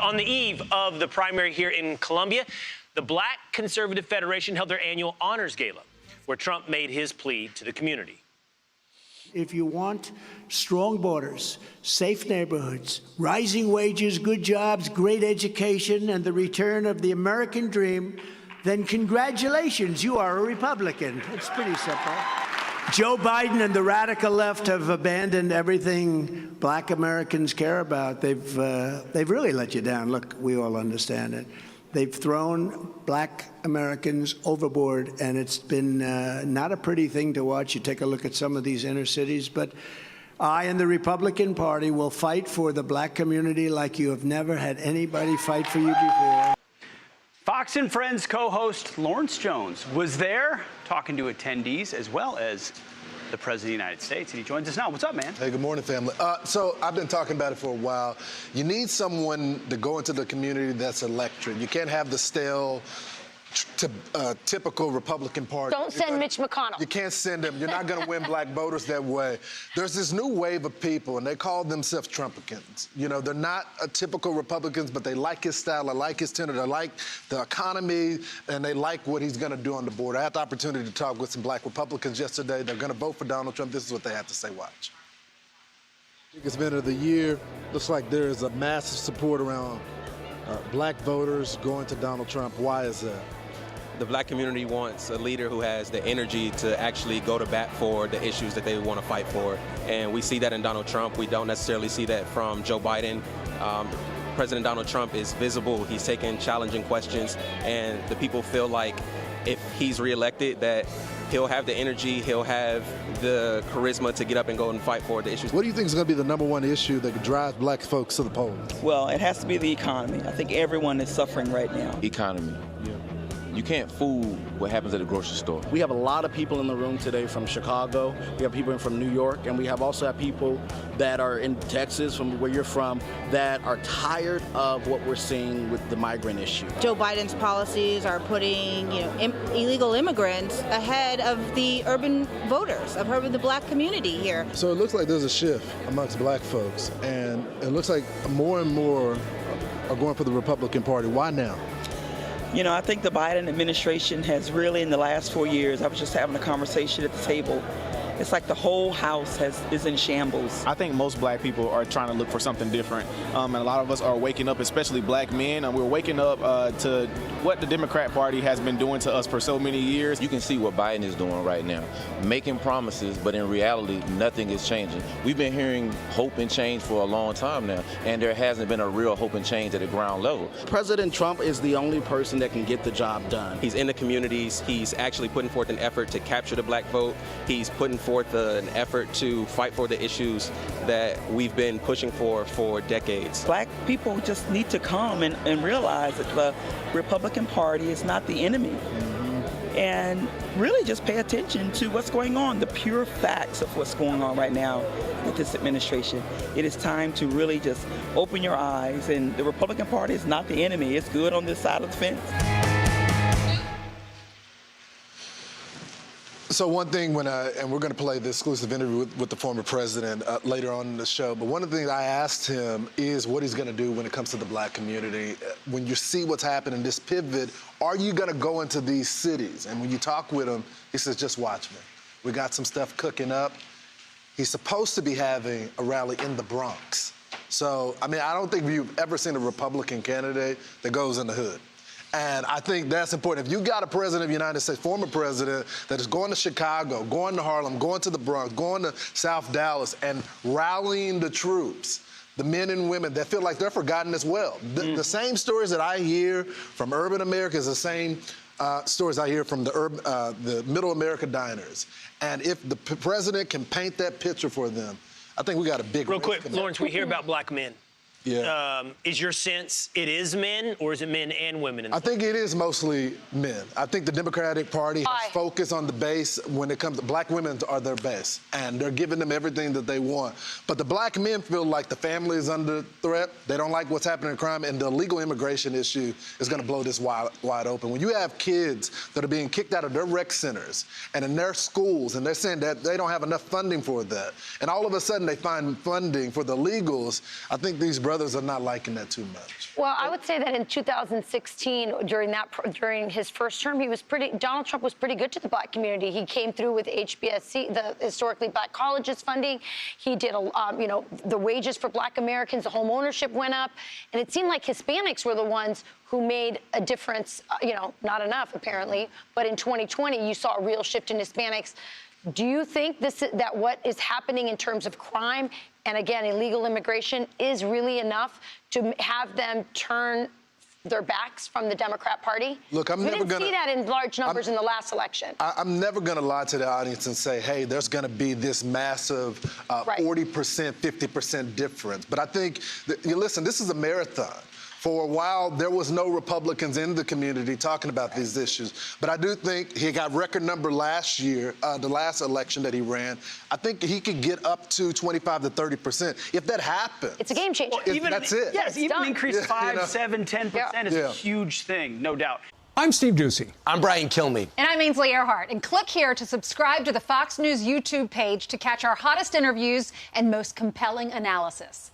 On the eve of the primary here in Columbia, the Black Conservative Federation held their annual honors gala, where Trump made his plea to the community. If you want strong borders, safe neighborhoods, rising wages, good jobs, great education, and the return of the American dream, then congratulations, you are a Republican. It's pretty simple. Joe Biden and the radical left have abandoned everything Black Americans care about. They've really let you down. Look, we all understand it. They've thrown Black Americans overboard, and it's been not a pretty thing to watch. You take a look at some of these inner cities, but I and the Republican Party will fight for the Black community like you have never had anybody fight for you before. Fox and Friends co-host Lawrence Jones was there talking to attendees as well as the President of the United States, and he joins us now. What's up, man? Hey, good morning, family. So I've been talking about it for a while. You need someone to go into the community that's electric. You can't have the stale, typical Republican Party. Don't send Mitch McConnell. You can't send him. You're not going to win Black voters that way. There's this new wave of people, and they call themselves Trumpicans. You know, they're not typical Republicans, but they like his style, they like his tenor, they like the economy, and they like what he's going to do on the border. I had the opportunity to talk with some Black Republicans yesterday. They're going to vote for Donald Trump. This is what they have to say. Watch. Biggest event of the year. Looks like there is a massive support around Black voters going to Donald Trump. Why is that? The Black community wants a leader who has the energy to actually go to bat for the issues that they want to fight for. And we see that in Donald Trump. We don't necessarily see that from Joe Biden. President Donald Trump is visible. He's taking challenging questions, and the people feel like if he's reelected that he'll have the energy, he'll have the charisma to get up and go and fight for the issues. What do you think is going to be the #1 issue that drives Black folks to the polls? Well, it has to be the economy. I think everyone is suffering right now. Economy. Yeah. You can't fool what happens at the grocery store. We have a lot of people in the room today from Chicago. We have people from New York, and we also have people that are in Texas, from where you're from, that are tired of what we're seeing with the migrant issue. Joe Biden's policies are putting, illegal immigrants ahead of the urban voters, of the Black community here. So it looks like there's a shift amongst Black folks, and it looks like more and more are going for the Republican Party. Why now? I think the Biden administration has really, in the last 4 years, I was just having a conversation at the table, it's like the whole house is in shambles. I think most Black people are trying to look for something different, and a lot of us are waking up, especially Black men, and we're waking up to what the Democrat Party has been doing to us for so many years. You can see what Biden is doing right now, making promises, but in reality, nothing is changing. We've been hearing hope and change for a long time now, and there hasn't been a real hope and change at the ground level. President Trump is the only person that can get the job done. He's in the communities. He's actually putting forth an effort to capture the Black vote. He's putting forth an effort to fight for the issues that we've been pushing for decades. Black people just need to come and realize that the Republican Party is not the enemy. And really just pay attention to what's going on, the pure facts of what's going on right now with this administration. It is time to really just open your eyes, and the Republican Party is not the enemy. It's good on this side of the fence. So one thing and we're going to play the exclusive interview with the former president later on in the show, but one of the things I asked him is what he's going to do when it comes to the Black community. When you see what's happening, this pivot, are you going to go into these cities? And when you talk with him, he says, just watch me. We got some stuff cooking up. He's supposed to be having a rally in the Bronx. So, I don't think you've ever seen a Republican candidate that goes in the hood. And I think that's important. If you got a president of the United States, former president, that is going to Chicago, going to Harlem, going to the Bronx, going to South Dallas, and rallying the troops, the men and women that feel like they're forgotten as well. The same stories that I hear from urban America is the same stories I hear from the middle America diners. And if the president can paint that picture for them, I think we got a big Real quick, Lawrence, we hear about Black men. Yeah. Is your sense it is men, or is it men and women? I think it is mostly men. I think the Democratic Party has focused on the base when it comes to Black women are their base, and they're giving them everything that they want. But the Black men feel like the family is under threat. They don't like what's happening in crime, and the illegal immigration issue is going to blow this wide open. When you have kids that are being kicked out of their rec centers and in their schools, and they're saying that they don't have enough funding for that, and all of a sudden they find funding for the illegals, I think these brothers others are not liking that too much. Well, I would say that in 2016, during his first term, Donald Trump was pretty good to the black community. He came through with HBSC, the historically black colleges funding. He did, the wages for black Americans, the home ownership went up. And it seemed like Hispanics were the ones who made a difference, not enough apparently. But in 2020, you saw a real shift in Hispanics. Do you think that what is happening in terms of crime and, again, illegal immigration is really enough to have them turn their backs from the Democrat Party? Look, we didn't see that in large numbers in the last election. I'm never going to lie to the audience and say, hey, there's going to be this massive 40%, 50% difference. But I think, listen, this is a marathon. For a while, there was no Republicans in the community talking about these issues. But I do think he got record number last year, the last election that he ran. I think he could get up to 25 to 30%. If that happens, it's a game changer. That's it. Yes, even increase 5, 7, 10% is a huge thing, no doubt. I'm Steve Doocy. I'm Brian Kilmeade. And I'm Ainsley Earhart. And click here to subscribe to the Fox News YouTube page to catch our hottest interviews and most compelling analysis.